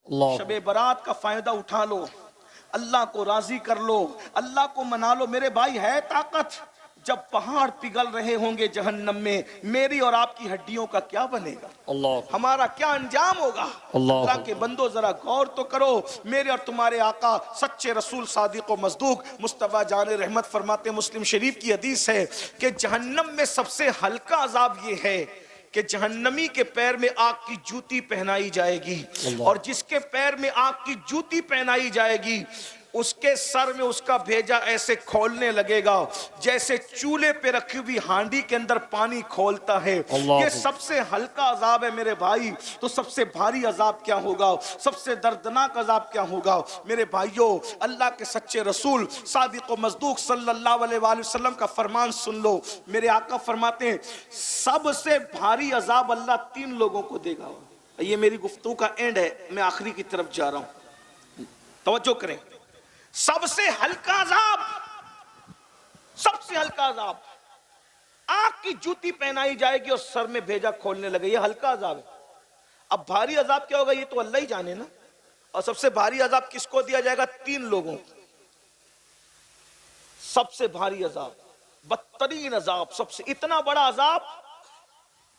शबे बारात का फायदा उठा लो, अल्लाह को राजी कर लो, अल्लाह को मना लो। मेरे भाई है ताकत। जब पहाड़ पिघल रहे होंगे जहन्नम में, मेरी और आपकी हड्डियों का क्या बनेगा? हमारा क्या अंजाम होगा? अल्लाह के बंदो जरा गौर तो करो। मेरे और तुम्हारे आका सच्चे रसूल सादिक व मसदूक मुस्तफा जान रहमत फरमाते, मुस्लिम शरीफ की हदीस है कि जहन्नम में सबसे हल्का अजाब ये है कि जहन्नमी के पैर में आग की जूती पहनाई जाएगी, और जिसके पैर में आग की जूती पहनाई जाएगी उसके सर में उसका भेजा ऐसे खोलने लगेगा जैसे चूल्हे पे रखी हुई हांडी के अंदर पानी खोलता है। ये सबसे हल्का अजाब है मेरे भाई। तो सबसे भारी अजाब क्या होगा? सबसे दर्दनाक अजाब क्या होगा? मेरे भाइयों, अल्लाह के सच्चे रसूल सादिक व मसदूक सल्लल्लाहु अलैहि वसल्लम का फरमान सुन लो। मेरे आका फरमाते हैं सबसे भारी अजाब अल्लाह 3 लोगों को देगा। ये मेरी गुफ्तगू का एंड है, मैं आखिरी की तरफ जा रहा हूं, तवज्जो करें। सबसे हल्का अजाब, सबसे हल्का अजाब, आग की जूती पहनाई जाएगी और सर में भेजा खोलने लगे। ये हल्का अजाब है। अब भारी अजाब क्या होगा ये तो अल्लाह ही जाने ना। और सबसे भारी अजाब किसको दिया जाएगा? 3 लोगों को। सबसे भारी अजाब, बदतरीन अजाब, सबसे इतना बड़ा अजाब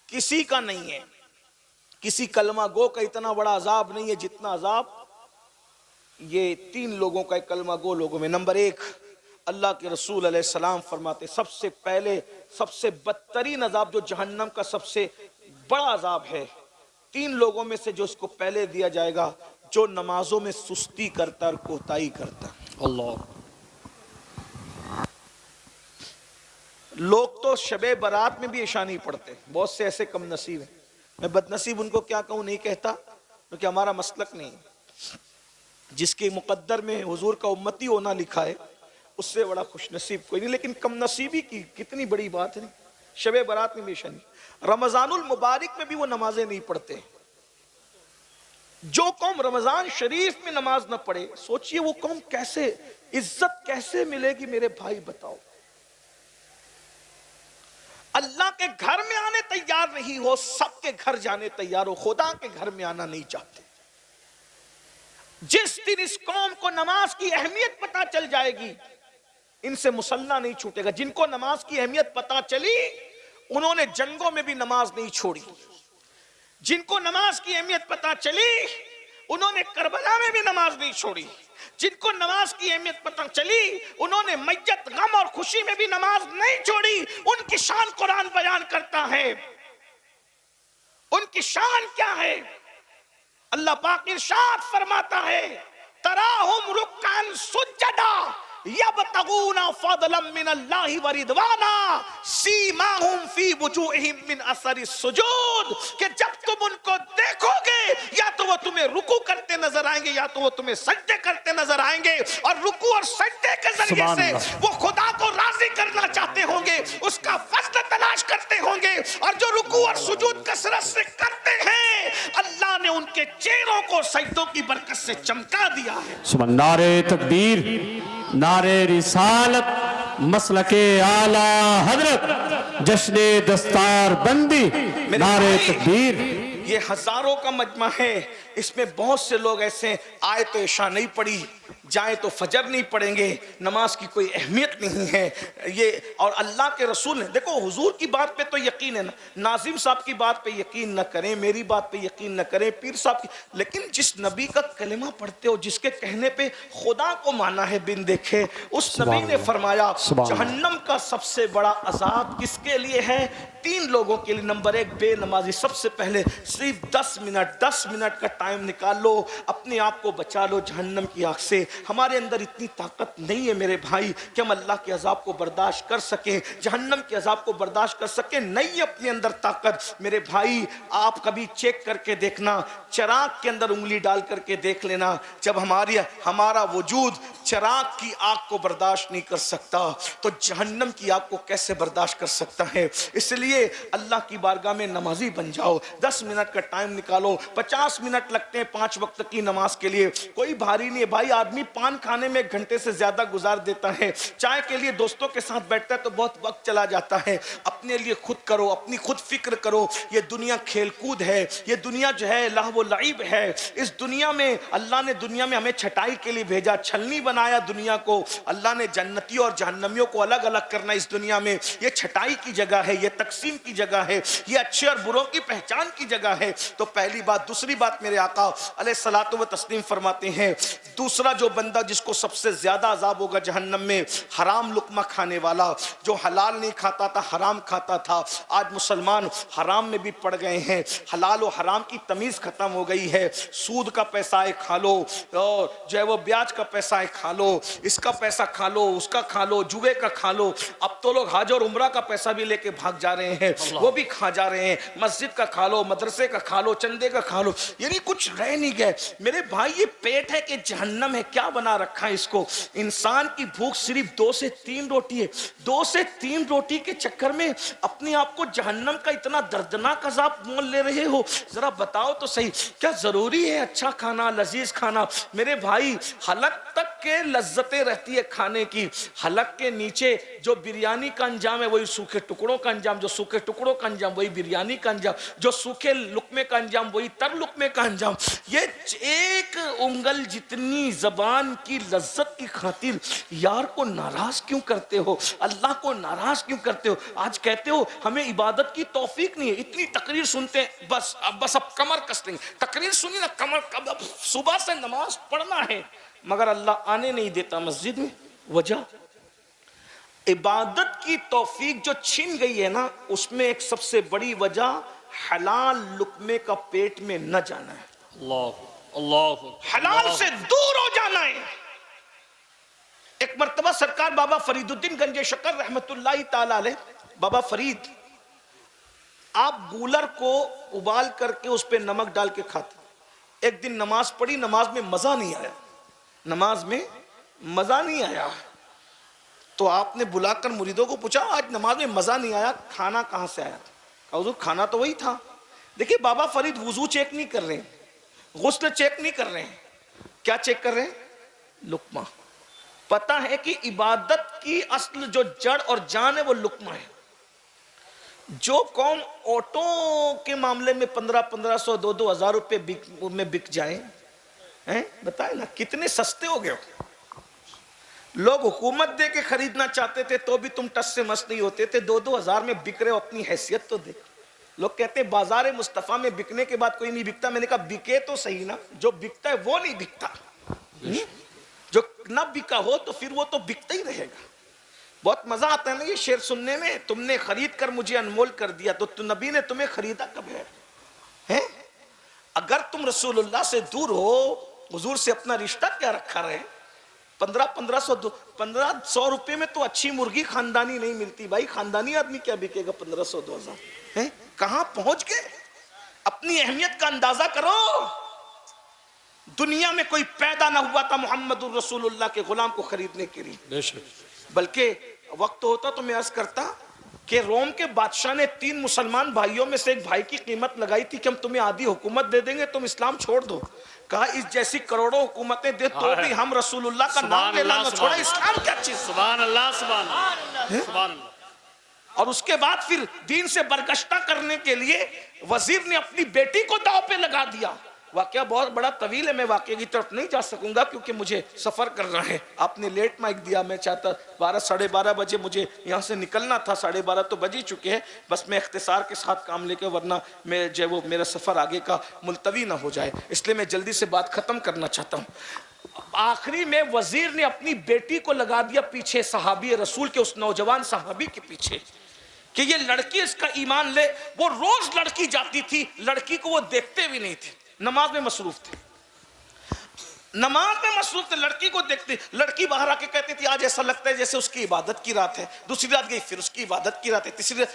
किसी का नहीं है, किसी कलमा गो का इतना बड़ा अजाब नहीं है जितना अजाब ये 3 लोगों का, कलमा गो लोगों में। नंबर 1, अल्लाह के रसूल अलैहिस्सलाम फरमाते सबसे पहले सबसे बदतरीन अजाब जो जहन्नम का सबसे बड़ा अजाब है, 3 लोगों में से जो इसको पहले दिया जाएगा, जो नमाजों में सुस्ती करता और कोताही करता। अल्लाह, लोग तो शबे बारात में भी इशा नहीं पढ़ते, बहुत से ऐसे कम नसीब हैं। मैं बदनसीब उनको क्या कहूं नहीं कहता, क्योंकि हमारा मसलक नहीं है। जिसके मुकद्दर में हुजूर का उम्मती होना लिखा है उससे बड़ा खुशनसीब कोई नहीं। लेकिन कम नसीबी की कितनी बड़ी बात है। शबे बारात में भी इशा नहीं, रमजानुल मुबारक में भी वो नमाजें नहीं पढ़ते। जो कौम रमजान शरीफ में नमाज न पढ़े, सोचिए वो कौम कैसे, इज्जत कैसे मिलेगी मेरे भाई बताओ। अल्लाह के घर में आने तैयार नहीं हो, सबके घर जाने तैयार हो, खुदा के घर में आना नहीं चाहते। जिस दिन इस कौम को नमाज की अहमियत पता चल जाएगी, इनसे मुसल्ला नहीं छूटेगा। जिनको नमाज की अहमियत पता चली उन्होंने जंगों में भी नमाज नहीं छोड़ी। जिनको नमाज की अहमियत पता चली उन्होंने करबला में भी नमाज नहीं छोड़ी। जिनको नमाज की अहमियत पता चली उन्होंने मैयत गम और खुशी में भी नमाज नहीं छोड़ी। उनकी शान कुरान बयान करता है। उनकी शान क्या है? अल्लाह पाक इरशाद फरमाता है तराहुम रुक्कान सुज्जदा यबतगूना फदलन मिनल्लाहि व रिदवाना सीमाहुम फी वुजूहिहिम मिन असरि सुजूद, कि जब तुम उनको देखोगे या तो वो तुम्हें रुकू करते नजर आएंगे या तो वो तुम्हें सजदे करते नजर आएंगे, और रुकू और सजदे के जरिए से वो खुदा को राजी करना चाहते होंगे, उसका फज़्ल तलाश करते होंगे। और जो रुकू और सुजूद कसरत से करते हैं, अल्लाह ने उनके चेहरों को सजदों की बरकत से चमका दिया है। सुभान, नारे तकबीर, नारे रिसालत, मसलके आला हजरत, जश्ने दस्तार बंदी, नारे तकबीर। ये हजारों का मजमा है, इसमें बहुत से लोग ऐसे आए तो इशा नहीं पढ़ी, जाए तो फजर नहीं पढ़ेंगे, नमाज की कोई अहमियत नहीं है ये। और अल्लाह के रसूल ने, देखो हुजूर की बात पे तो यकीन है ना, नाजिम साहब की बात पे यकीन न करें, मेरी बात पे यकीन न करें, पीर साहब की, लेकिन जिस नबी का कलिमा पढ़ते हो, जिसके कहने पे खुदा को माना है बिन देखे, उस नबी ने फरमाया जहन्नम का सबसे बड़ा अजाब किसके लिए है? 3 लोगों के लिए। नंबर 1, बेनमाजी। सबसे पहले सिर्फ 10 मिनट का टाइम निकाल लो, अपने आप को बचा लो जहन्नम की आग से। हमारे अंदर इतनी ताकत नहीं है मेरे भाई कि हम अल्लाह के अजाब को बर्दाश्त कर सकें, जहन्नम के अजाब को बर्दाश्त कर सकें। नहीं अपने अंदर ताकत। मेरे भाई आप कभी चेक करके देखना, चिराग के अंदर उंगली डाल करके देख लेना, जब हमारा वजूद चिराग की आग को बर्दाश्त नहीं कर सकता तो जहन्नम की आग को कैसे बर्दाश्त कर सकता है? इसलिए अल्लाह की बारगाह में नमाजी बन जाओ। 10 मिनट का टाइम निकालो, 50 मिनट लगते हैं 5 वक्त की नमाज के लिए, कोई भारी नहीं है भाई। आदमी पान खाने में 1 घंटे से ज्यादा गुजार देता है, चाय के लिए दोस्तों के साथ बैठता है तो बहुत वक्त चला जाता है। अपने लिए खुद करो, अपनी खुद फिक्र करो। ये दुनिया खेलकूद है, ये दुनिया जो है लहव लईब है। इस दुनिया में अल्लाह ने दुनिया में हमें छटाई के लिए भेजा, छलनी बनाया दुनिया को। अल्लाह ने जन्नतियों और जहन्नमियों को अलग अलग करना इस दुनिया में। ये छटाई की जगह है, ये तकसीम की जगह है, ये अच्छे और बुरों की पहचान की जगह है। तो पहली बात। दूसरी बात, मेरे आका अलैहिस्सलातु व तस्लीम फरमाते हैं, दूसरा जो बंदा जिसको सबसे ज्यादा अजाब होगा जहन्नम में, हराम लुकमा खाने वाला, जो हलाल नहीं खाता था हराम खाता था। आज मुसलमान हराम में भी पड़ गए हैं, हलाल और हराम की तमीज खत्म हो गई है। सूद का पैसा है खा लो, और जो है वो ब्याज का पैसा है खा लो, इसका पैसा खा लो, उसका खा लो, जुए का खा लो। अब तो लोग हज और उम्रा का पैसा भी लेके भाग जा रहे हैं, वो भी खा जा रहे हैं। मस्जिद का खा लो, मदरसे का खा लो, चंदे का खा लो, यानी कुछ रह नहीं गए। मेरे भाई ये पेट है कि जहन्नम है, क्या बना रखा है इसको। इंसान की भूख सिर्फ 2 से 3 रोटी है। 2 से 3 रोटी के चक्कर में अपने आप को जहन्नम का इतना दर्दनाक अजाब मोल ले रहे हो। जरा बताओ तो सही, क्या जरूरी है अच्छा खाना, लजीज खाना? मेरे भाई हलक तक के लज्जतें रहती है खाने की, हलक के नीचे जो बिरयानी का अंजाम है वही सूखे टुकड़ों का अंजाम, जो सूखे टुकड़ों का अंजाम वही बिरयानी का अंजाम, जो सूखे लुकमे का अंजाम वही तर लुकमे का अंजाम। ये एक उंगल जितनी जबान की लज्जत की खातिर यार को नाराज क्यों करते हो, अल्लाह को नाराज क्यों करते हो? आज कहते हो हमें इबादत की तौफीक नहीं है, इतनी तकरीर सुनते हैं, बस अब कमर कस लेंगे। तकरीर सुनी ना, कमर कब, सुबह से नमाज पढ़ना है मगर अल्लाह आने नहीं देता मस्जिद में। वजह इबादत की तौफीक जो छीन गई है ना, उसमें एक सबसे बड़ी वजह हलाल लुकमे का पेट में न जाना है। अल्लाह अल्लाह, हलाल से दूर हो जाना है। एक मर्तबा सरकार बाबा फरीदुद्दीन गंजे शकर रहमतुल्लाहि ताला अलैह, बाबा फरीद, आप गूलर को उबाल करके उस पर नमक डाल के खाते। एक दिन नमाज पढ़ी, नमाज में मजा नहीं आया, नमाज में मजा नहीं आया, तो आपने बुलाकर मुरीदों को पूछा आज नमाज में मजा नहीं आया, खाना कहां से आया? हुजूर खाना तो वही था। देखिए बाबा फरीद वुजू चेक नहीं कर रहे हैं, गुस्ल चेक नहीं कर रहे हैं, क्या चेक कर रहे हैं? लुकमा। पता है कि इबादत की असल जो जड़ और जान है वो लुकमा है। जो कौम ऑटो के मामले में 1500 2-2000 रुपए में बिक जाए, हैं बताए ना कितने सस्ते हो गए। लोग हुकूमत दे के खरीदना चाहते थे तो भी तुम टस से मस नहीं होते थे, 2-2000 में बिक रहे हो, अपनी हैसियत तो देख। लोग कहते हैं बाजार मुस्तफा में बिकने के बाद कोई नहीं बिकता। मैंने कहा बिके तो सही ना, जो बिकता है वो नहीं बिकता। जो ना बिका हो तो फिर वो तो बिकता ही रहेगा। बहुत मजा आता है ना ये शेर सुनने में, तुमने खरीद कर मुझे अनमोल कर दिया, तो नबी ने तुम्हें खरीदा कब है? अगर तुम रसूलुल्लाह से दूर हो, हुजूर से अपना रिश्ता क्या रखा रहे? 1500 रुपए में तो अच्छी मुर्गी खानदानी नहीं मिलती भाई। खानदानी आदमी क्या बिकेगा 1500-2000? है कहां पहुंच गए? अपनी अहमियत का अंदाजा करो। दुनिया में कोई पैदा ना हुआ था मोहम्मद रसूलुल्लाह के गुलाम को खरीदने के लिए। बल्कि वक्त होता तो मैं अर्ज करता कि रोम के बादशाह ने 3 मुसलमान भाइयों में से एक भाई की कीमत लगाई थी कि हम तुम्हें आधी हुकूमत दे देंगे, तुम इस्लाम छोड़ दो। कहा इस जैसी करोड़ों हुकूमतें दे तो भी हम रसूलुल्लाह का नाम लेना न छोड़ा। इस्लाम क्या चीज? सुभान अल्लाह, सुभान अल्लाह। और उसके बाद फिर दीन से बरगश्ता करने के लिए वजीर ने अपनी बेटी को दांव पे लगा दिया। वाकया बहुत बड़ा तवील है, मैं वाकये की तरफ नहीं जा सकूंगा क्योंकि मुझे सफर करना है। आपने लेट माइक दिया, मैं चाहता 12 साढ़े 12 बजे मुझे यहाँ से निकलना था, 12:30 तो बज ही चुके हैं। बस मैं इख्तिसार के साथ काम लेके, वरना मैं जो वो मेरा सफर आगे का मुलतवी ना हो जाए, इसलिए मैं जल्दी से बात खत्म करना चाहता हूँ। आखिरी में वजीर ने अपनी बेटी को लगा दिया पीछे सहाबी रसूल के, उस नौजवान सहाबी के पीछे कि ये लड़की इसका ईमान ले। वो रोज लड़की जाती थी, लड़की को वो देखते भी नहीं थे, नमाज में मसरूफ थे, नमाज में मसरूफ थे, लड़की को देखते। लड़की बाहर आके कहती थी आज ऐसा लगता है जैसे उसकी इबादत की रात है। दूसरी रात गई फिर उसकी इबादत की रात है, तीसरी रात।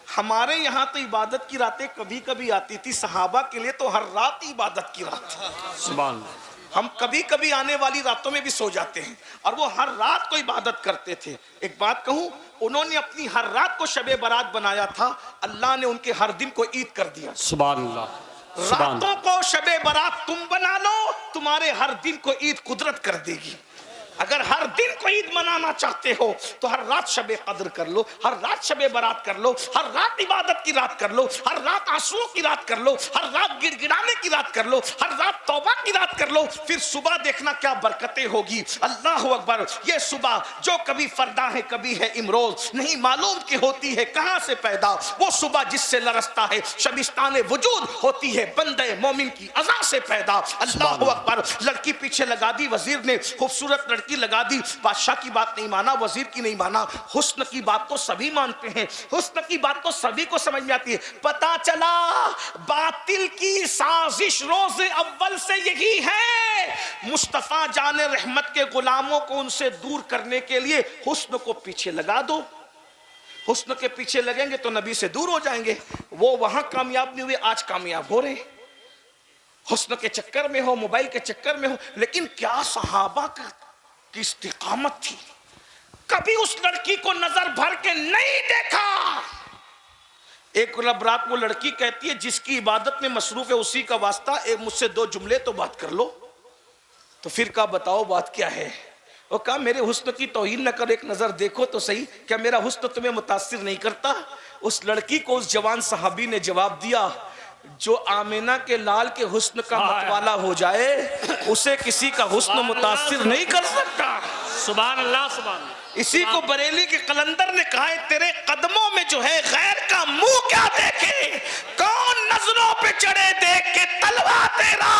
हमारे यहाँ तो इबादत की रातें कभी कभी आती थी, सहाबा के लिए तो हर रात ही इबादत की रात है। सुभान अल्लाह। हम कभी कभी आने वाली रातों में भी सो जाते हैं और वो हर रात को इबादत करते थे। एक बात कहूं, उन्होंने अपनी हर रात को शबे बारात बनाया था, अल्लाह ने उनके हर दिन को ईद कर दिया। सुभान अल्लाह। रातों को शबे बारात तुम बना लो, तुम्हारे हर दिन को ईद कुदरत कर देगी। अगर हर दिन को ईद मनाना चाहते हो तो हर रात शबे कद्र कर लो, हर रात शबे बारात कर लो, हर रात इबादत की रात कर लो, हर रात आंसुओं की रात कर लो, हर रात गिड़गिड़ाने की रात कर लो, हर रात तौबा की रात कर लो। फिर सुबह देखना क्या बरकतें होगी। अल्लाह अकबर। ये सुबह जो कभी फरदा है कभी है इमरोज, नहीं मालूम कि होती है कहां से पैदा। वो सुबह जिससे लरसता है शबिस्तान वजूद, होती है बंदे मोमिन की अज़ा से पैदा। अल्लाह अकबर। लड़की पीछे लगा दी, वजीर ने खूबसूरत लड़की लगा दी, बादशाह की बात नहीं माना, वजीर की नहीं माना। हुस्न की बात तो सभी मानते हैं, हुस्न की बात तो सभी को समझ में आती है। पता चला बातिल की साजिश रोज अव्वल से यही है, मुस्तफा जाने रहमत के गुलामों को उनसे दूर करने के लिए हुस्न को पीछे लगा दो। हुस्न के पीछे लगेंगे तो नबी से दूर हो जाएंगे। वो वहां कामयाब नहीं हुए, आज कामयाब हो रहे। हुस्न के चक्कर में हो, मोबाइल के चक्कर में हो। लेकिन क्या सहाबा की इस्तिकामत थी, कभी उस लड़की को नजर भर के नहीं देखा। एक रात वो लड़की कहती है जिसकी इबादत में मसरूफ है उसी का वास्ता, एक मुझसे 2 जुमले तो बात कर लो। तो फिर कहा बताओ बात क्या है। वो कहा मेरे हुस्न की तौहीन न करो, एक नजर देखो तो सही, क्या मेरा हुस्न तुम्हें मुतासिर नहीं करता। उस लड़की को उस जवान सहाबी ने जवाब दिया, जो आमिना के लाल के हुस्न का मतवाला हो जाए उसे किसी का हुस्न मुतासिर नहीं कर सकता। सुभान अल्लाह, सुभान अल्लाह। इसी को बरेली के कलंदर ने कहा है, तेरे कदमों में जो है गैर का मुंह क्या देखे, कौन नजरों पे चढ़े देख के तलवा तेरा।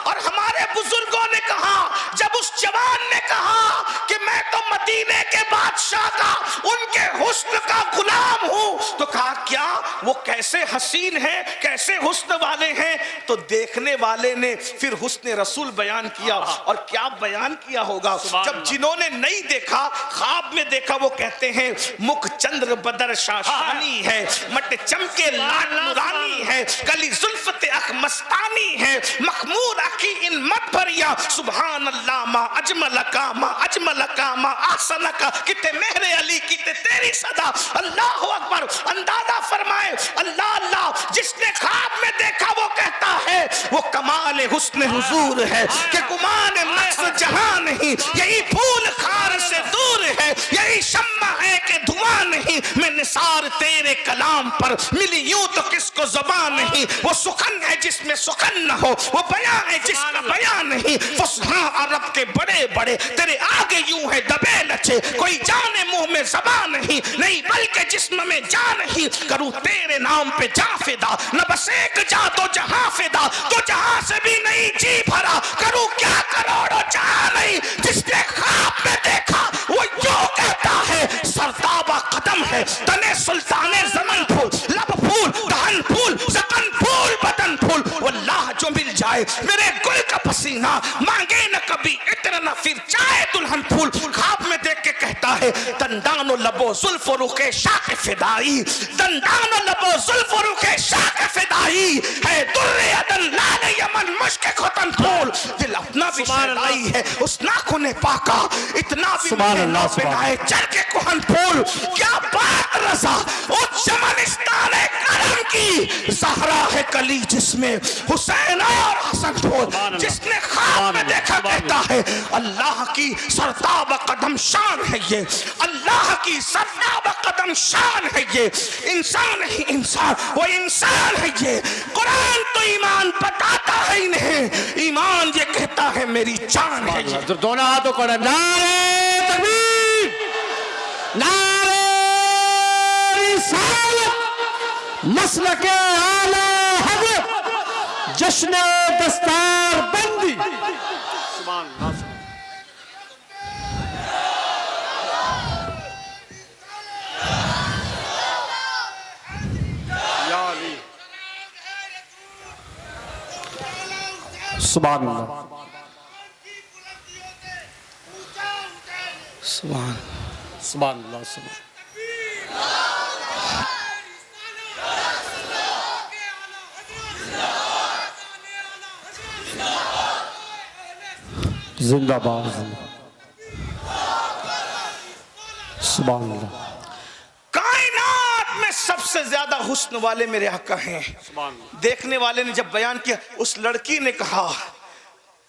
और हमारे बुजुर्गों ने कहा, जब उस जवान ने कहा कि मैं तो मदीने के बादशाह का उनके हुस्न का गुलाम हूं, तो कहा क्या वो कैसे हसीन है, कैसे हुस्न वाले हैं। तो देखने वाले ने फिर हुस्न रसूल बयान किया। और क्या बयान किया होगा, जब जिन्होंने नहीं देखा ख्वाब में देखा, वो कहते हैं मुख चंद्र बदर शाशानी है, मट चमके लाट नूरानी है, कली जुल्फत अख मस्तानी है, मखमूर अखी इन मत भरिया। सुभान अल्लाह मा अजमल का मा आसन का, किते मेहरे अली किते तेरी सदा। अल्लाह अकबर। अंदाजा फरमाए अल्लाह अल्लाह। जिसने ख्वाब में देखा वो कहता है वो कमाल हुस्न हुजूर है कि गुमान मक्सद जहां नहीं, यही फूल खार से दूर है, यही शम्मा है कि धुआं नहीं। मैं निसार तेरे कलाम पर मिली यूं तो किसको ज़बान नहीं। वो सुखन है जिसमें सुखन न हो, वो बयां है जिसका बयां नहीं। फुसहा अरब के बड़े बड़े तेरे आगे यूं है दबे लचे, कोई जाने मुंह में ज़बान नहीं, नहीं बल्कि जिस्म में जान नहीं। करूं तेरे नाम पे जा फिदा, न बस एक जा तो जहां फिदा, तो जहां से भी नहीं जी भरा। करूं क्या करोड़ों जहां नहीं, जिसने ख्वाब में देखा वो यूं कहता है सरताबा कदम है, तने सुल्ताने ज़मन फूल, लब फूल, दहन फूल, ज़कन फूल, बदन फूल। वल्लाह जो मिल जाए मेरे गुल का पसीना, मांगे न कभी इतना न फिर चाहे दुल्हन फूल। ख्वाब में देख के कहता है दंदानो लबो जुल्फ रुखे शाक फिदाई, दंदानो लबो जुल्फ रुखे शाक फिदाई है, दुर्रे अदन लाल यमन मुश्क खुतन फूल। दिल अपना भी शहदाई है उस नाखुने पाका, इतना भी मेहना बिनाए चरके कुहन फूल। क्या बात रज़ा उस चमनिस्तान करम की, ज़हरा है कली जिसमें हुसैन और हसन फूल। जिसने ख्वाब में देखा कहता है अल्लाह की सरताब कदम शान है ये, अल्लाह की सरताब कदम शान है ये। इंसान ही इंसान, वो इंसान है ये। कुरान तो ईमान बताता है ही नहीं, ईमान ये कहता है मेरी जान है ये। दोनों हाथों को नारे तकबीर, नारे रिसालत, मसलके आला हज़रत, जश्न दस्तार बंदी। सुभान अल्लाह। या अली। सुभान अल्लाह। सुभान सुभान अल्लाह। सुभान जिंदाबाद। कायनात में सबसे सबसे ज्यादा हुस्न वाले मेरे आका हैं। सुभान अल्लाह। देखने वाले ने जब बयान किया, उस लड़की ने कहा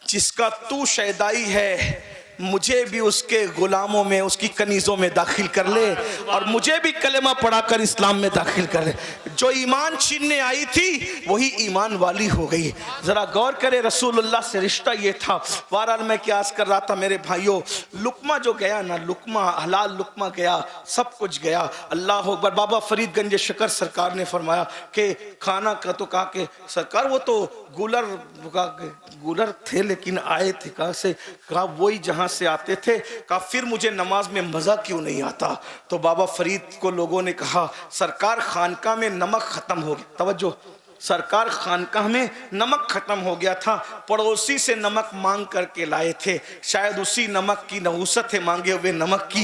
जिसका तू शैदाई है मुझे भी उसके गुलामों में, उसकी कनीजों में दाखिल कर ले और मुझे भी कलेमा पढ़ाकर इस्लाम में दाखिल कर ले। जो ईमान छीनने आई थी वही ईमान वाली हो गई। जरा गौर करे, रसूलुल्लाह से रिश्ता ये था। बहरहाल मैं क्या अर्ज कर रहा था मेरे भाइयों, लुकमा जो गया ना, लुकमा हलाल लुकमा गया, सब कुछ गया। अल्लाह अकबर। बाबा फरीदगंज शकर सरकार ने फरमाया कि खाना का तो कहा कि सरकार वो तो गुलर थे लेकिन आए थे कहाँ से? कहा वही जहाँ से आते थे। कहा फिर मुझे नमाज में मज़ा क्यों नहीं आता? तो बाबा फरीद को लोगों ने कहा सरकार खानका में नमक खत्म हो गया। तवज्जो, सरकार खानकाह में नमक खत्म हो गया था, पड़ोसी से नमक मांग करके लाए थे। शायद उसी नमक की नहुसत है मांगे हुए नमक की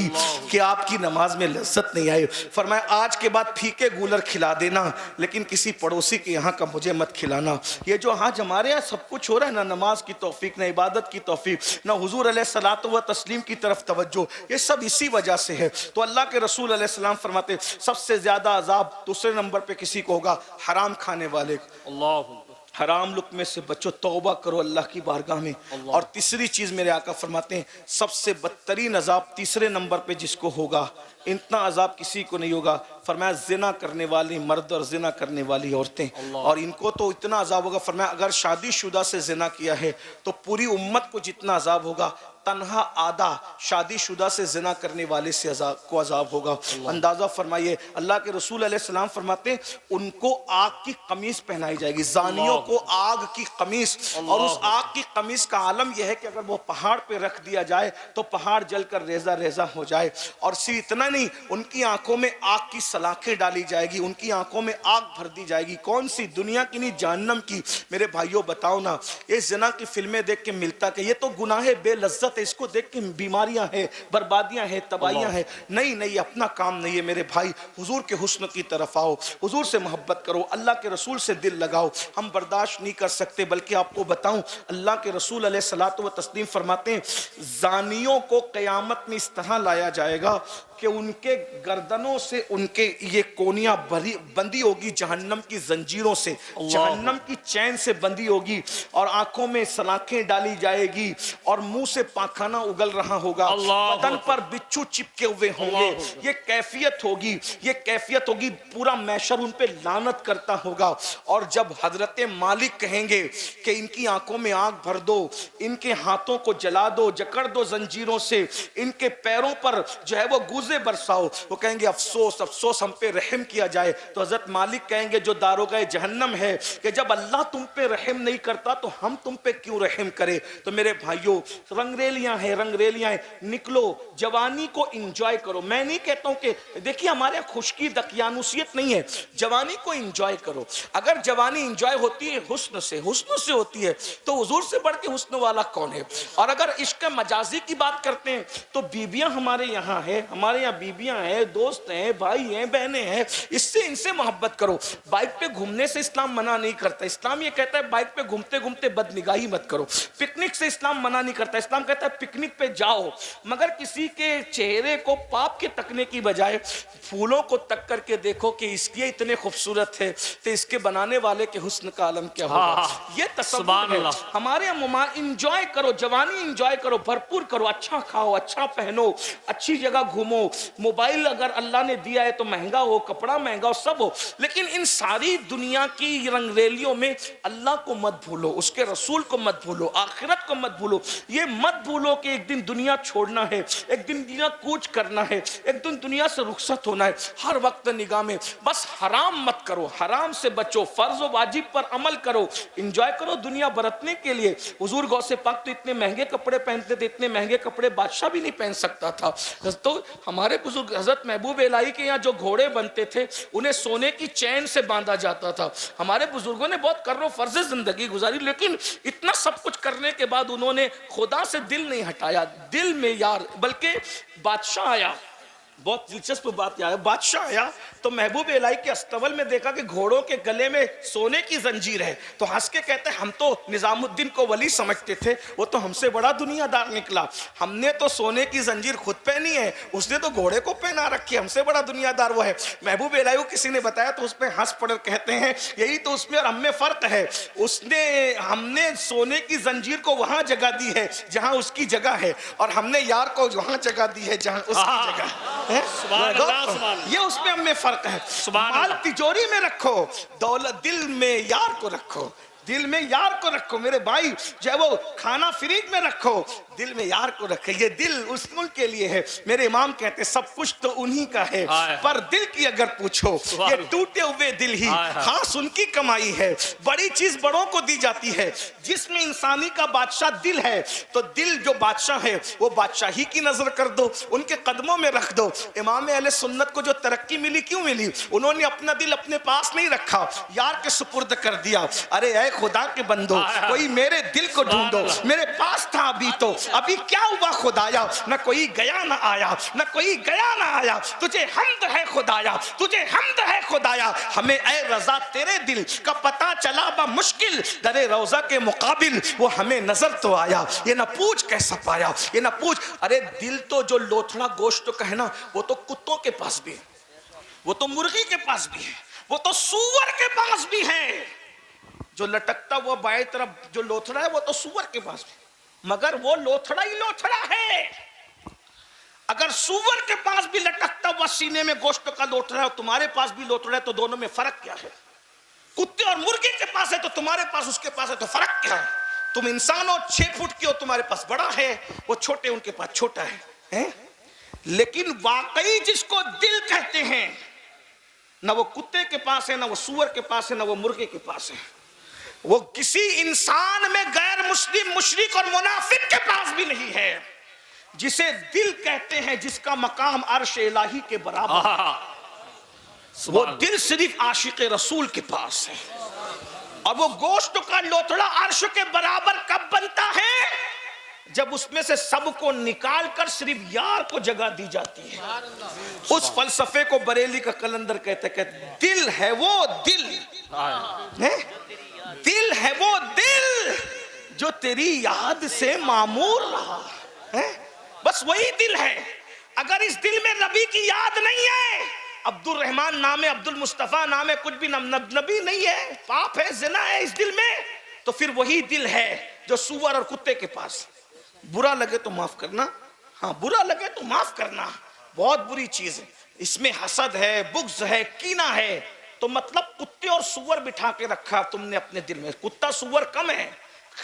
कि आपकी नमाज में लज्जत नहीं आई। फरमाया आज के बाद फीके गूलर खिला देना लेकिन किसी पड़ोसी के यहाँ का मुझे मत खिलाना। ये जो आज हमारे यहाँ सब कुछ हो रहा है ना, नमाज की तौफीक, ना इबादत की तौफीक, ना हुजूर अलैहिस्सलातु व तस्लीम की तरफ तवज्जो, ये सब इसी वजह से है। तो अल्लाह के रसूल अलैहिस्सलाम फरमाते सबसे ज्यादा अजाब दूसरे नंबर पे किसी को होगा, हराम खाने वाले। अल्लाह हराम लुक्मे से बचो, तौबा करो अल्लाह की बारगाह में। और तीसरी चीज मेरे आका फरमाते हैं सबसे बदतरीन अजाब तीसरे नंबर पे जिसको होगा, इतना अजाब किसी को नहीं होगा। फरमाया जिना करने वाली मर्द और जिना करने वाली औरतें, और इनको तो इतना अजाब होगा। फरमाया अगर शादीशुदा से जिना किया है तो पूरी उम्मत को जितना अजाब होगा, तन्हा आधा शादीशुदा से जिना करने वाले से अजाब होगा। अंदाजा फरमाइए, अल्लाह के रसूल अलैहिस्सलाम फरमाते हैं उनको आग की कमीज पहनाई जाएगी, जानियों को आग की कमीज। और उस आग की कमीज का आलम यह है कि अगर वो पहाड़ पे रख दिया जाए तो पहाड़ जलकर रेजा रेजा हो जाए। और सिर्फ इतना नहीं, उनकी आंखों में आग की सलाखें डाली जाएगी, उनकी आंखों में आग भर दी जाएगी। कौन सी? दुनिया की नहीं, जहन्नम की। मेरे भाइयों बताओ ना, ये जिना की फिल्में देख के मिलता कि ये तो गुनाह बेलज्जत है, इसको देख के बीमारियां हैं, बर्बादियां हैं, तबाहियां हैं। नहीं नहीं, अपना काम नहीं है मेरे भाई। हुजूर के हुस्न की तरफ आओ, हुजूर से मोहब्बत करो, अल्लाह के रसूल से दिल लगाओ। हम बर्दाश्त नहीं कर सकते, बल्कि आपको बताऊं अल्लाह के रसूल अलैहिस्सलातु व तस्लीम फरमाते हैं जानियों को क़यामत में इस तरह लाया जाएगा कि उनके गर्दनों से उनके ये कोनियां बंदी होगी जहन्नम की जंजीरों से, जहन्नम की चैन से बंदी होगी, और आंखों में सलाखें डाली जाएगी और मुंह से पाखाना उगल रहा होगा, बदन पर बिच्छू चिपके हुए होंगे। ये कैफियत होगी, ये कैफियत होगी, पूरा मैशर उन पे लानत करता होगा। और जब हजरत मालिक कहेंगे कि इनकी आंखों में आग भर दो, इनके हाथों को जला दो, जकड़ दो जंजीरों से, इनके पैरों पर जो है वो गुजे बरसाओ, वो कहेंगे अफसोस अफसोस हम पे रहम किया जाए। तो हजरत मालिक कहेंगे जो दारोगाए जहन्नम है कि जब अल्लाह तुम पे रहम नहीं करता तो हम तुम पे क्यों रहम करे। तो मेरे भाइयों, रंगरेलियां हैं, रंगरेलियां हैं, निकलो, जवानी को एंजॉय करो। मैं नहीं कहता हूं कि देखिए हमारे खुशकी दकियानुसियत नहीं है, जवानी को एंजॉय करो। अगर जवानी एंजॉय होती है हुस्न से होती है तो हुजूर से बढ़ के हुस्न वाला कौन है। और अगर इश्क मजाजी की बात करते हैं तो बीबियां हमारे यहाँ है, हमारे यहाँ बीबियां हैं, दोस्त हैं, भाई हैं, बहनें हैं, इससे इनसे मोहब्बत करो। बाइक पे घूमने से इस्लाम मना नहीं करता, इस्लाम ये कहता है बाइक पे घूमते घूमते बदनिगाही मत करो। पिकनिक से इस्लाम मना नहीं करता, इस्लाम कहता है पिकनिक पे जाओ, मगर किसी के चेहरे को पाप के तकने की बजाय फूलों को तक करके देखो कि इसकी इतने खूबसूरत है तो इसके बनाने वाले के हुस्न का आलम क्या होगा। ये तसव्वुर है हमारे यहाँ। इंजॉय करो, जवानी इंजॉय करो, भरपूर करो, अच्छा खाओ, अच्छा पहनो, अच्छी जगह घूमो। मोबाइल अगर अल्लाह ने दिया है तो महंगा हो, कपड़ा महंगा हो, सब हो, लेकिन इन सारी दुनिया की रंगरेलियों में अल्लाह को मत भूलो, उसके रसूल को मत भूलो, आखिरत को मत भूलो। ये मत भूलो कि एक दिन दुनिया छोड़ना है, एक दिन दुनिया कूच करना है, एक दिन दुनिया से रुखसत होना है। हर वक्त निगाह में बस हराम मत करो, हराम से बचो, फर्ज व वाजिब पर अमल करो, इंजॉय करो दुनिया बरतने के लिए। हुजूर गौसे पाक तो इतने महंगे कपड़े पहनते थे, इतने महंगे कपड़े बादशाह भी नहीं पहन सकता था। तो हमारे बुजुर्ग हजरत महबूब इलाही के यहाँ जो घोड़े बनते थे उन्हें सोने की चैन से बांधा जाता था। हमारे बुजुर्गों ने बहुत कर्रो फर्ज जिंदगी गुजारी, लेकिन इतना सब कुछ करने के बाद उन्होंने खुदा से दिल नहीं हटाया। दिल में यार, बल्कि बादशाह आया, बहुत दिलचस्प बात यह है, बादशाह आया तो महबूब इलाही के अस्तबल में देखा कि घोड़ों के गले में सोने की जंजीर है। तो हंस के कहते हैं हम तो निजामुद्दीन को वली समझते थे, वो तो हमसे बड़ा दुनियादार निकला। हमने तो सोने की जंजीर खुद पहनी है, उसने तो घोड़े को पहना रखी, हमसे बड़ा दुनियादार वो है। महबूब इलाही को किसी ने बताया तो उस पर हंस पड़ कहते हैं यही तो उसमें और हमें फर्क है। हमने सोने की जंजीर को वहां जगह दी है जहां उसकी जगह है, और हमने यार को वहां जगह दी है जहां उसकी जगह है। ये उसमें हमें फर्क है। माल तिजोरी में रखो, दौलत दिल में यार को रखो, दिल में यार को रखो मेरे भाई। जो वो खाना फ्रिज में रखो, दिल में यार को रखे। ये दिल उस मुल्क के लिए है। मेरे इमाम कहते सब कुछ तो उन्हीं का है, पर दिल की अगर पूछो ये टूटे हुए दिल ही खास उनकी कमाई है। बड़ी चीज बड़ों को दी जाती है। जिसमें इंसानी का बादशाह दिल है, तो दिल जो बादशाह है वो बादशाही की नजर कर दो, उनके कदमों में रख दो। इमाम अहले सुन्नत को जो तरक्की मिली क्यों मिली? उन्होंने अपना दिल अपने पास नहीं रखा, यार के सुपुर्द कर दिया। अरे ऐ खुदा के बंदो, कोई मेरे दिल को ढूंढो, मेरे पास था अभी क्या हुआ खुदाया? न कोई गया न आया, न कोई गया न आया। तुझे हम्द है खुदाया, तुझे हम्द है खुदाया। हमें ऐ रजा तेरे दिल का पता चला बा मुश्किल, दरे रोजा के मुकाबिल वो हमें नजर तो आया। ये ना पूछ कैसा पाया, ये ना पूछ। अरे दिल तो जो लोथड़ा गोश्त का है ना, वो तो कुत्तों के पास भी है, वो तो मुर्गी के पास भी है, वो तो सूअर के पास भी है। जो लटकता हुआ बाएं तरफ जो लोथड़ा है वो तो सूअर के पास भी, मगर वो लोथड़ा ही लोथड़ा है। अगर सूअर के पास भी लटकता हुआ सीने में गोश्त का लोथड़ा है और तुम्हारे पास भी लोथड़ा है, तो दोनों में फर्क क्या है? कुत्ते और मुर्गे के पास है तो तुम्हारे पास उसके पास है, तो फर्क क्या है? तुम इंसान हो 6 फुट की हो, तुम्हारे पास बड़ा है, वो छोटे उनके पास छोटा है? लेकिन वाकई जिसको दिल कहते हैं, ना वो कुत्ते के पास है, ना वो सूअर के पास है, ना वो मुर्गे के पास है। वो किसी इंसान में गैर मुस्लिम, मुशरिक और मुनाफिक के पास भी नहीं है। जिसे दिल कहते हैं, जिसका मकाम अर्श इलाही के बराबर, वो दिल सिर्फ आशिक रसूल के पास है। और वो गोश्त का लोथड़ा अर्श के बराबर कब बनता है? जब उसमें से सबको निकाल कर सिर्फ यार को जगह दी जाती है। उस फलसफे को बरेली का कलंदर कहते दिल है वो दिल है, दिल है वो दिल जो तेरी याद से मामूर रहा है। बस वही दिल है। अगर इस दिल में नबी की याद नहीं है, अब्दुल रहमान नाम है, अब्दुल मुस्तफा नाम है, कुछ भी नबी नहीं है, पाप है, जिना है इस दिल में, तो फिर वही दिल है जो सूअर और कुत्ते के पास। बुरा लगे तो माफ करना, हाँ बुरा लगे तो माफ करना, बहुत बुरी चीज है। इसमें हसद है, बुग़्ज़ है, कीना है, तो मतलब कुत्ते और सूअर बिठा के रखा तुमने अपने दिल में। कुत्ता सूअर कम है,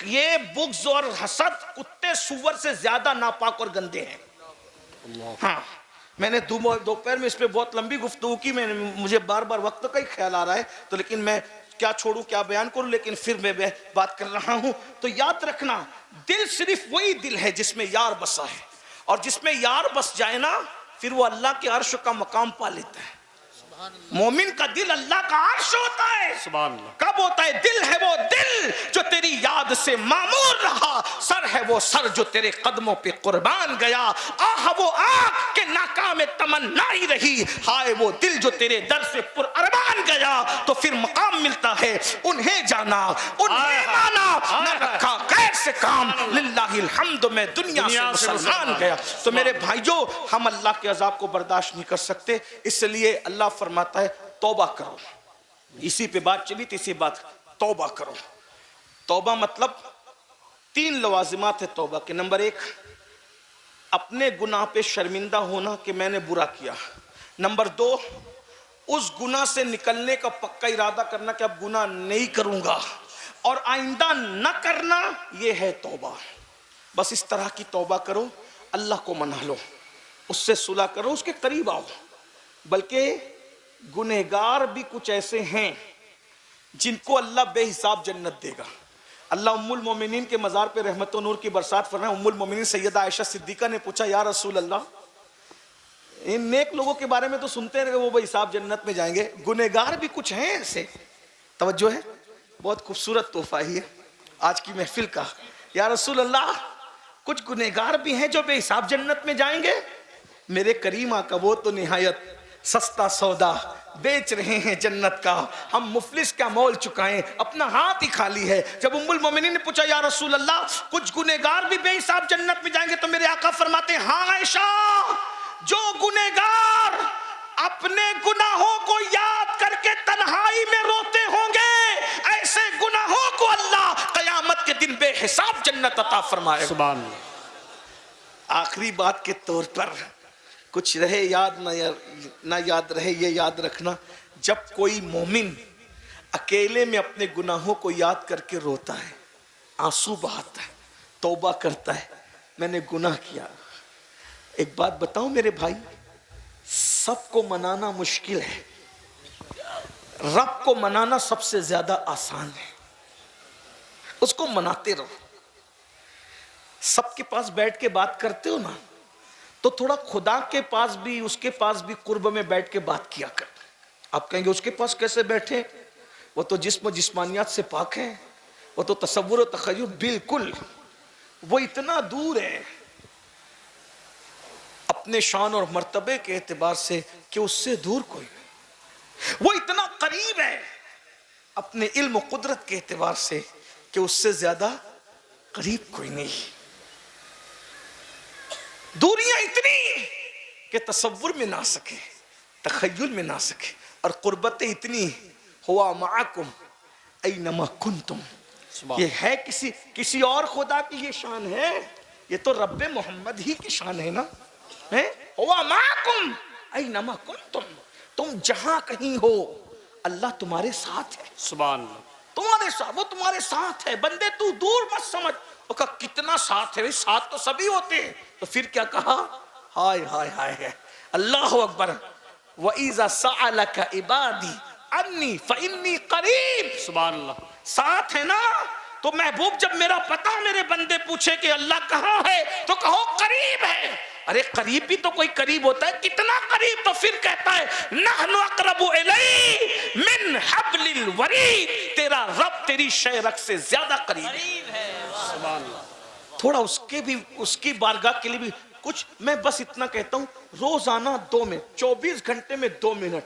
ये बुग़्ज़ और हसद कुत्ते सूअर से ज्यादा नापाक और गंदे हैं। हाँ, मैंने दोपहर में इस पे बहुत लंबी गुफ्तगू की, मुझे बार बार वक्त का ही ख्याल आ रहा है, तो लेकिन मैं क्या छोड़ूं क्या बयान करूं, लेकिन फिर मैं बात कर रहा हूं। तो याद रखना, दिल सिर्फ वही दिल है जिसमें यार बसा है, और जिसमें यार बस जाए ना, फिर वो अल्लाह के अर्श का मकाम पा लेता है। मोमिन का दिल अल्लाह का अर्श होता है। कब होता है? दिल है वो दिल जो तेरी याद से मामूर रहा, सर है वो सर जो तेरे कदमों पे कुर्बान गया, आह वो आँख के नाकाम तमन्ना ही रही, हाय वो दिल जो तेरे दर से पुरअरमान गया। तो फिर मकाम मिलता है, उन्हें जाना, उन्हें माना, न रखा गैर से काम, लिल्लाहिल हम्द में दुनिया से मुसलमान गया। तो मेरे भाइयों, हम अल्लाह के अजाब को बर्दाश्त नहीं कर सकते, इसलिए अल्लाह फरमाता है तौबा करो। इसी पे बात चली, तीसरी बात तौबा करो। तौबा मतलब 3 लवाजिमात है तौबा के। नंबर 1, अपने गुनाह पे शर्मिंदा होना कि मैंने बुरा किया। नंबर 2, उस गुनाह से निकलने का पक्का इरादा करना कि अब गुनाह नहीं करूंगा और आइंदा न करना, यह है तौबा। बस इस तरह की तौबा करो, अल्लाह को मना लो, उससे सुलह करो, उसके करीब आओ। बल्कि गुनहगार भी कुछ ऐसे हैं जिनको अल्लाह बेहिसाब जन्नत देगा। अल्लाह उम्मुल मोमिनीन के मज़ार पे रहमत और नूर की बरसात फरमाए। उम्मुल मोमिनीन सैयदा आयशा सिद्दीका ने पूछा, या रसूल अल्लाह, इन नेक लोगों के बारे में तो सुनते हैं कि वो बेहिसाब जन्नत में जाएंगे, गुनहगार भी कुछ हैं ऐसे? तवज्जो है, बहुत खूबसूरत तोहफा ही है आज की महफिल का। या रसूल अल्लाह, कुछ गुनहगार भी हैं जो बेहिसाब जन्नत में जाएंगे? मेरे करीम आका, वो तो निहायत सस्ता सौदा बेच रहे हैं जन्नत का, हम मुफलिस क्या मोल चुकाएं, अपना हाथ ही खाली है। जब उम्मुल मोमिनीन ने पूछा या रसूल अल्लाह कुछ गुनहगार भी बेहिसाब जन्नत में जाएंगे, तो मेरे आका फरमाते हैं हाँ आयशा, जो गुनहगार अपने गुनाहों को याद करके तन्हाई में रोते होंगे, ऐसे गुनाहों को अल्लाह कयामत के दिन बेहिसाब जन्नत अता फरमाएगा। सुभान अल्लाह। आखिरी बात के तौर पर कुछ रहे याद ना याद रहे, ये याद रखना, जब कोई मोमिन अकेले में अपने गुनाहों को याद करके रोता है, आंसू बहाता है, तौबा करता है, मैंने गुनाह किया। एक बात बताऊं मेरे भाई, सबको मनाना मुश्किल है, रब को मनाना सबसे ज्यादा आसान है। उसको मनाते रहो। सबके पास बैठ के बात करते हो ना, तो थोड़ा खुदा के पास भी, उसके पास भी कुर्ब में बैठ के बात किया कर। आप कहेंगे उसके पास कैसे बैठे, वो तो जिस्मानियात से पाक है, वो तो तसव्वुर और तखय्युल बिल्कुल, वो इतना दूर है अपने शान और मर्तबे के एतबार से कि उससे दूर कोई नहीं। वो इतना करीब है अपने इल्म और कुदरत के एतबार से कि उससे ज्यादा करीब कोई नहीं। दूरियां इतनी कि तसव्वुर में ना सके, तखय्युल में ना सके, और कुर्बतें इतनी, हुआ माअकुम ऐनमा कुंतुम, ये है किसी और खुदा की ये शान है, ये तो रब्बे मोहम्मद ही की शान है ना, है हुआ माअकुम ऐनमा कुंतुम, तुम जहां कहीं हो अल्लाह तुम्हारे साथ है। सुभान अल्लाह। तुम्हारे साथ, वो तुम्हारे साथ है। बंदे तू दूर मत समझ, वो कहा कितना साथ है, साथ तो सभी होते हैं। तो फिर क्या कहा, हाय हाय हाय है, अल्लाह अकबर, व इज़ा सअलका इबादी अन्नी फइन्नी करीब। सुभान अल्लाह। साथ है ना, तो महबूब जब मेरा पता मेरे बंदे पूछे कि अल्लाह कहाँ है, तो कहो करीब है। अरे करीब भी तो कोई करीब होता है, कितना करीब, तो फिर कहता है नहनु अक़रबु इलैहि मिन हब्लिल वरीद, तेरा रब तेरी शहरक से ज्यादा करीब है। सुभान अल्लाह। थोड़ा उसके भी, उसकी बारगाह के लिए भी कुछ, मैं बस इतना कहता हूं, रोजाना 2 मिनट, 24 घंटे में 2 मिनट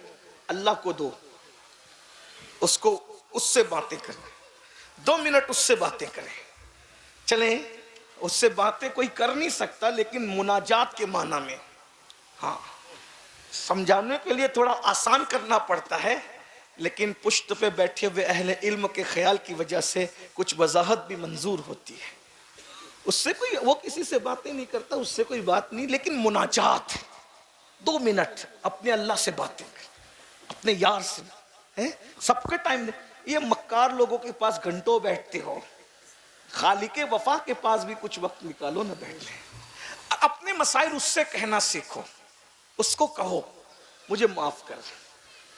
अल्लाह को दो, उसको उससे बातें करें, 2 मिनट उससे बातें करें। चले, उससे बातें कोई कर नहीं सकता, लेकिन मुनाजात के माना में, हाँ, समझाने के लिए थोड़ा आसान करना पड़ता है, लेकिन पुश्त पे बैठे हुए अहले इल्म के ख्याल की वजह से कुछ वजाहत भी मंजूर होती है। उससे कोई, वो किसी से बातें नहीं करता, उससे कोई बात नहीं, लेकिन मुनाजात 2 मिनट अपने अल्लाह से बातें कर, अपने यार से, है सबके टाइम। ये मक्कार लोगों के पास घंटों बैठते हो, खालिके वफा के पास भी कुछ वक्त निकालो ना, बैठ ले, अपने मसाइल उससे कहना सीखो, उसको कहो मुझे माफ कर,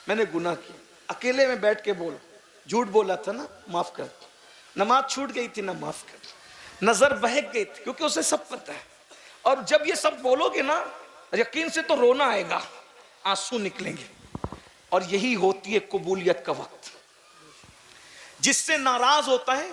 मैंने गुनाह किया, अकेले में बैठ के बोलो, झूठ बोला था ना, माफ कर, नमाज छूट गई थी ना, माफ कर, नजर बहक गई थी, क्योंकि उसे सब पता है। और जब ये सब बोलोगे ना, यकीन से तो रोना आएगा, आंसू निकलेंगे, और यही होती है कबूलियत का वक्त। जिससे नाराज होता है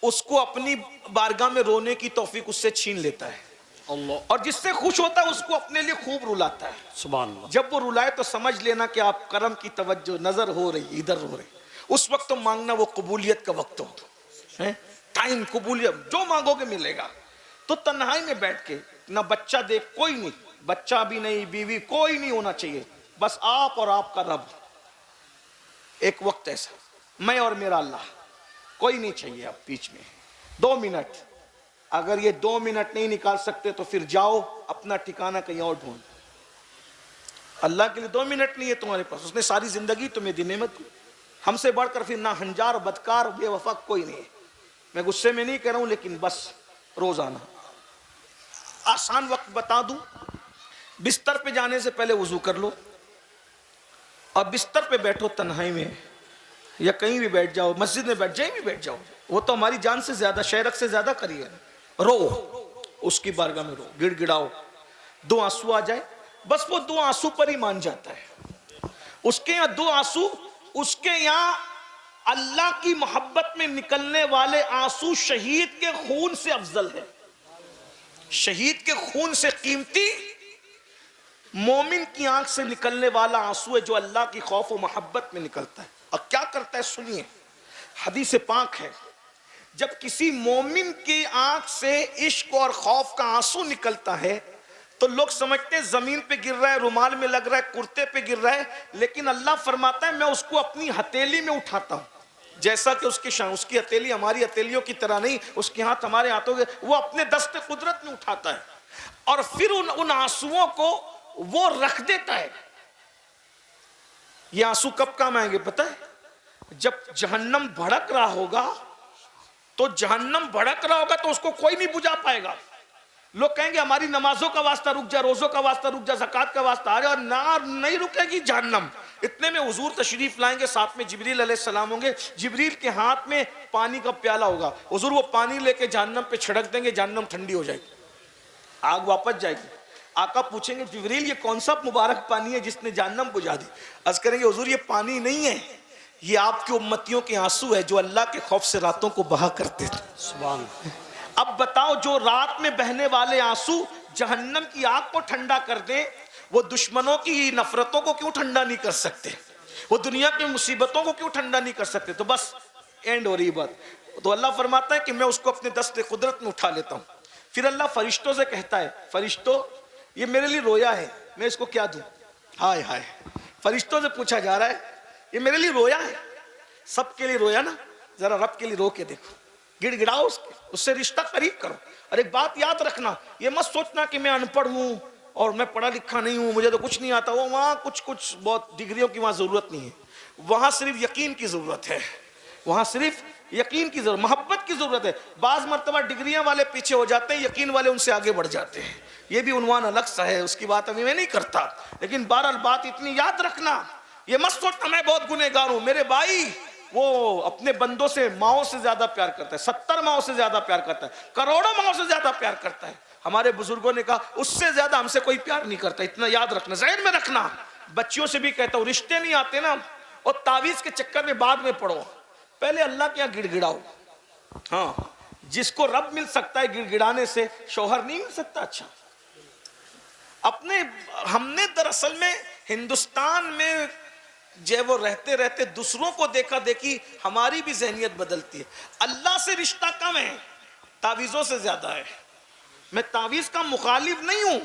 उसको अपनी बारगाह में रोने की तौफीक उससे छीन लेता है अल्लाह। और जिससे खुश होता है उसको अपने लिए खूब रुलाता है। सुभान अल्लाह। जब वो रुलाए तो समझ लेना कि आप करम की तवज्जो नजर हो रही, इधर हो रही, उस वक्त तो मांगना वो कबूलियत का वक्त हो है, टाइम कबूलियत, जो मांगोगे मिलेगा। तो तन्हाई में बैठ के, ना बच्चा देख, कोई नहीं, बच्चा भी नहीं, बीवी कोई नहीं होना चाहिए, बस आप और आपका रब। एक वक्त ऐसा, मैं और मेरा अल्लाह, कोई नहीं चाहिए आप बीच में। 2 मिनट, अगर ये 2 मिनट नहीं निकाल सकते तो फिर जाओ अपना ठिकाना कहीं और ढूंढ। अल्लाह के लिए 2 मिनट नहीं है तुम्हारे पास, उसने सारी जिंदगी तुम्हें दी नेमत दी। हमसे बढ़कर फिर ना हंजार, बदकार, बेवफा कोई नहीं है। मैं गुस्से में नहीं कह रहा हूं, लेकिन बस रोजाना आसान वक्त बता दूं, बिस्तर पे जाने से पहले वुजू कर लो और बिस्तर पे बैठो तन्हाई में, या कहीं भी बैठ जाओ, मस्जिद में बैठ जाए, भी बैठ जाओ, वो तो हमारी जान से ज्यादा, शहरक से ज्यादा करीब है। रो, उसकी बारगाह में रो, गिड़गिड़ाओ, 2 आंसू आ जाए, बस वो 2 आंसू पर ही मान जाता है। उसके यहाँ 2 आंसू, उसके यहाँ अल्लाह की मोहब्बत में निकलने वाले आंसू शहीद के खून से अफजल है, शहीद के खून से कीमती मोमिन की आंख से निकलने वाला आंसू है जो अल्लाह की खौफ और मोहब्बत में निकलता है। और क्या करता है सुनिए, हदीस पाक है, जब किसी मोमिन की आंख से इश्क और खौफ का आंसू निकलता है तो लोग समझते हैं जमीन पे गिर रहा है, रुमाल में लग रहा है, कुर्ते पे गिर रहा है, लेकिन अल्लाह फरमाता है मैं उसको अपनी हथेली में उठाता हूं। जैसा कि उसकी हथेली हमारी हथेलियों की तरह नहीं, उसके हाथ हमारे हाथों के, वो अपने दस्ते कुदरत में उठाता है और फिर उन आंसुओं को वो रख देता है। ये आंसू कब काम आएंगे पता है? जब जहन्नम भड़क रहा होगा, तो जहन्नम भड़क रहा होगा तो उसको कोई नहीं बुझा पाएगा। लोग कहेंगे हमारी नमाजों का वास्ता रुक जा, रोजों का वास्ता रुक जा, ज़कात का वास्ता आ जा, और ना नहीं रुकेगी जहन्नम। इतने में हुजूर तशरीफ लाएंगे, साथ में जिब्रील अलैहिस्सलाम होंगे। जिब्रील के हाथ में पानी का प्याला होगा, हुजूर वो पानी लेके जहन्नम पे छिड़क देंगे, जहन्नम ठंडी हो जाएगी, आग वापस जाएगी। आका पूछेंगे जिब्रील ये कौन सा मुबारक पानी है जिसने जहन्नम बुझा दी? अर्ज करेंगे हुजूर ये पानी नहीं है, ये आपके उम्मतियों के आंसू है जो अल्लाह के खौफ से रातों को बहा करते थे। सुभान। अब बताओ, जो रात में बहने वाले आंसू जहन्नम की आग को ठंडा कर दें, वो दुश्मनों की नफरतों को क्यों ठंडा नहीं कर सकते? वो दुनिया की मुसीबतों को क्यों ठंडा नहीं कर सकते? तो बस एंड हो रही बात। तो अल्लाह फरमाता है कि मैं उसको अपने दस्ते कुदरत में उठा लेता हूँ। फिर अल्लाह फरिश्तों से कहता है, फरिश्तों ये मेरे लिए रोया है, मैं इसको क्या दूं? हाय हाय, फरिश्तों से पूछा जा रहा है ये मेरे लिए रोया है। सबके लिए रोया ना, जरा रब के लिए रो के देखो, गिड़गिड़ाओ उससे रिश्ता करीब करो। और एक बात याद रखना, ये मत सोचना कि मैं अनपढ़ हूँ और मैं पढ़ा लिखा नहीं हूँ, मुझे तो कुछ नहीं आता। वो वहाँ कुछ बहुत डिग्रियों की वहाँ जरूरत नहीं है, वहाँ सिर्फ यकीन की जरूरत है, वहाँ सिर्फ यकीन की जरूरत, मोहब्बत की जरूरत है। बाज मर्तबा डिग्रियां वाले पीछे हो जाते हैं, यकीन वाले उनसे आगे बढ़ जाते हैं। ये भी उन्वान अलग सा है, उसकी बात अभी मैं नहीं करता, लेकिन बहरहाल बात इतनी याद रखना, ये मत सोचना मैं बहुत गुनहगार हूं। मेरे भाई वो अपने बंदों से माओं से ज्यादा प्यार करता है, 70 माओं से ज्यादा प्यार करता है, करोड़ों माओं से ज्यादा प्यार करता है। हमारे बुजुर्गों ने कहा उससे ज्यादा हमसे कोई प्यार नहीं करता, इतना याद रखना, ज़हन में रखना। बच्चियों से भी कहता हूँ, रिश्ते नहीं आते ना और तावीज के चक्कर में बाद में पड़ो, पहले अल्लाह के यहाँ गिड़गिड़ाओ। हाँ, जिसको रब मिल सकता है गिड़गिड़ाने से, शौहर नहीं मिल सकता। अच्छा, हमने दरअसल में हिंदुस्तान में जब वो रहते रहते दूसरों को देखा देखी हमारी भी ज़हनियत बदलती है। अल्लाह से रिश्ता कम है, तावीज़ों से ज्यादा है। मैं तावीज़ का मुखालिफ नहीं हूं,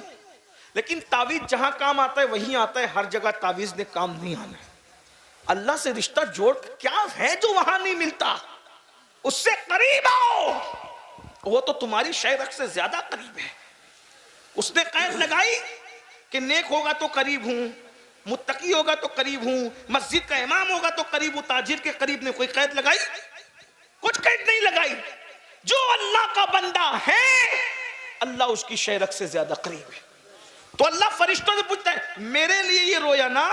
लेकिन तावीज़ जहां काम आता है वहीं आता है, हर जगह तावीज़ ने काम नहीं आना है। अल्लाह से रिश्ता जोड़ क्या है जो वहां नहीं मिलता, उससे करीब आओ, वो तो तुम्हारी शहरक से ज्यादा करीब है। उसने कैद लगाई कि नेक होगा तो करीब हूं, मुत्तकी होगा तो करीब हूं, मस्जिद का इमाम होगा तो करीब हूं, ताजिर के करीब ने कोई कैद लगाई? कुछ कैद नहीं लगाई। जो अल्लाह का बंदा है अल्लाह उसकी शहरक से ज्यादा करीब है। तो अल्लाह फरिश्तों से पूछता है मेरे लिए ये रोया ना,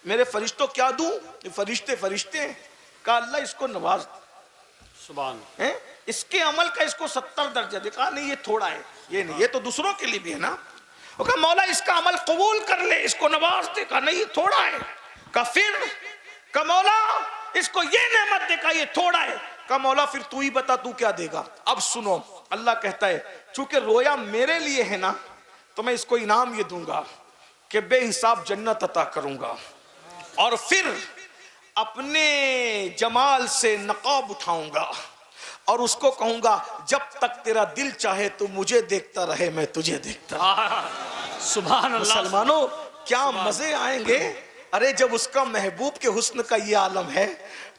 मेरे फरिश्तों क्या दूं? ये फरिश्ते हैं। कहा अल्लाह इसको नवाज, सुभान है इसके अमल का इसको 70 दर्जा दे। कहा नहीं ये थोड़ा है, ये नहीं, ये तो दूसरों के लिए भी है ना। वो कहा मौला इसका अमल कबूल कर ले, इसको नवाज दे। कहा नहीं ये थोड़ा है। कहा फिर? कहा मौला इसको ये नेमत दे। कहा ये थोड़ा है। कहा मौला फिर तू ही बता तू क्या देगा। अब सुनो, अल्लाह कहता है चूंकि रोया मेरे लिए है ना, तो मैं इसको इनाम ये दूंगा कि बेहिसाब जन्नत अता करूंगा, और फिर अपने जमाल से नकाब उठाऊंगा और उसको कहूंगा जब तक तेरा दिल चाहे तो मुझे देखता रहे, मैं तुझे देखता। सुभान अल्लाह। मुसलमानों क्या मजे आएंगे। अरे जब उसका महबूब के हुस्न का ये आलम है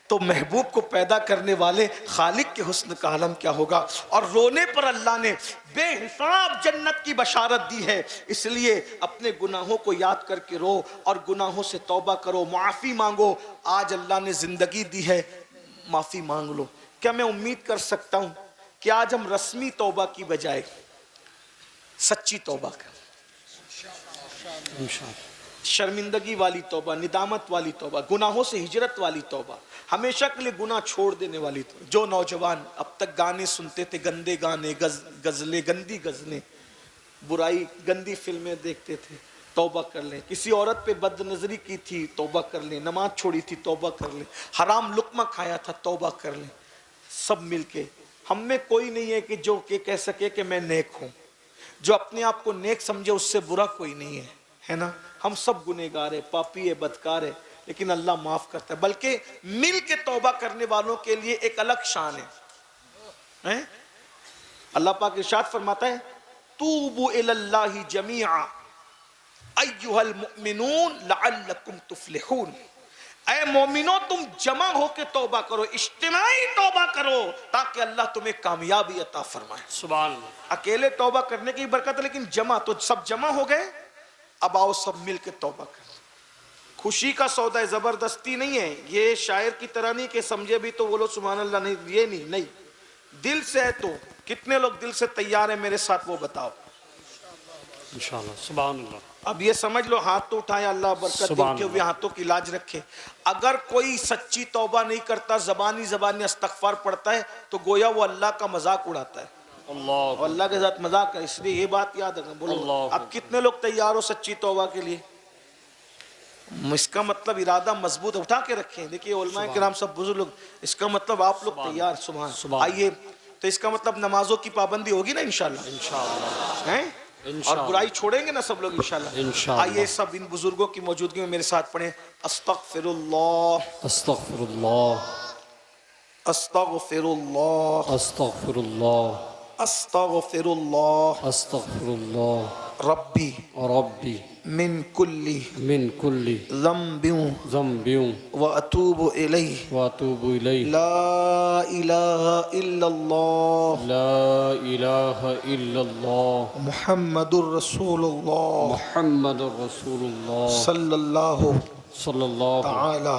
तो महबूब को पैदा करने वाले खालिक के हुस्न का आलम क्या होगा। और रोने पर अल्लाह ने बेहिसाब जन्नत की बशारत दी है। इसलिए अपने गुनाहों को याद करके रो और गुनाहों से तौबा करो, माफ़ी मांगो। आज अल्लाह ने ज़िंदगी दी है, माफ़ी मांग लो। क्या मैं उम्मीद कर सकता हूँ कि आज हम रस्मी तौबा की बजाय सच्ची तौबा करें, शर्मिंदगी वाली तौबा, निदामत वाली तौबा, गुनाहों से हिजरत वाली तौबा, हमेशा के लिए गुनाह छोड़ देने वाली तौबा। जो नौजवान अब तक गाने सुनते थे, गंदे गाने, गजलें, गंदी गजलें, बुराई, गंदी फिल्में देखते थे, तौबा कर लें। किसी औरत पे बदनजरी की थी, तौबा कर लें। नमाज छोड़ी थी, तौबा कर लें। हराम लुक्मा खाया था, तौबा कर लें। सब मिलके, हम में कोई नहीं है कि जो के कह सके कि मैं नेक हूं। जो अपने आप को नेक समझे उससे बुरा कोई नहीं है ना। हम सब गुनहगार है, पापी है, बदकार है, लेकिन अल्लाह माफ करता है। बल्कि मिल के तौबा करने वालों के लिए एक अलग शान है? अल्लाह पाक इरशाद फरमाता है, तूबू इलल्लाहि जमीआ अय्युहल मुमिनून लअल्लकुम तुफ्लिहून। ऐ मोमिनो तुम जमा होके तौबा करो, इज्तिमाई तौबा करो, ताकि अल्लाह तुम्हें कामयाबी अता फरमाए। सुभान अल्लाह। अकेले तौबा करने की बरकत है, लेकिन जमा तो सब जमा हो गए, अब आओ सब मिल के तौबा कर। खुशी का सौदा है, जबरदस्ती नहीं है। ये शायर की तरह नहीं कि समझे भी तो बोलो सुभान अल्लाह, नहीं, ये नहीं, दिल से है। तो कितने लोग दिल से तैयार है मेरे साथ, वो बताओ इंशाअल्लाह। सुभान अल्लाह। अब ये समझ लो, हाथ तो उठाए, अल्लाह बरकत दे, उनके हुए हाथों की लाज रखे। अगर कोई सच्ची तौबा नहीं करता, जबानी अस्तगफार पढ़ता है, तो गोया वो अल्लाह का मजाक उड़ाता है, अल्लाह के साथ मजाक है। इसलिए ये बात याद रखना। बोलो अब कितने लोग तैयार हो सच्ची तौबा के लिए? इसका मतलब इरादा मजबूत उठा के रखें। देखिए उलमाए किराम सब बुजुर्ग लोग, इसका मतलब आप लोग तैयार। सुभान। आइए, तो इसका मतलब नमाजों की पाबंदी होगी ना इंशाअल्लाह, हैं? और बुराई छोड़ेंगे ना सब लोग इंशाअल्लाह। आइए सब इन बुजुर्गों की मौजूदगी में मेरे साथ पढ़ें, अस्तगफिरुल्लाह अस्तगफिरुल्लाह अस्तगफिरुल्लाह अस्तगफिरुल्लाह अस्तगफिरुल्लाह अस्तगफिरुल्लाह रब्बी रब्बी मिन कुल्ली ज़म्बियों व अतूबु इलैहि व अतूबु इलैहि ला इलाहा इल्लल्लाह मुहम्मदुर रसूलुल्लाह सल्लल्लाहु ताला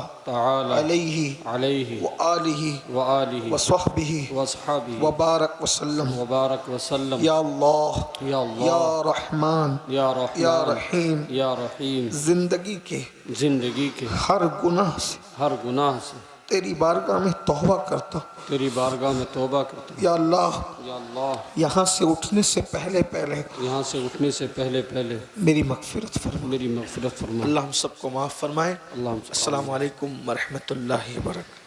अलैहि व आलिहि व सहबिहि व बारक वसल्लम। या अल्लाह या रहमान या रहीम, जिंदगी के हर गुनाह से तेरी बारगाह में तौबा करता हूँ। या अल्लाह यहाँ से उठने से पहले मेरी मगफिरत फरमा। अल्लाह हम सबको माफ़ फरमाए। अस्सलामु अलैकुम व रहमतुल्लाहि व बरकातहू।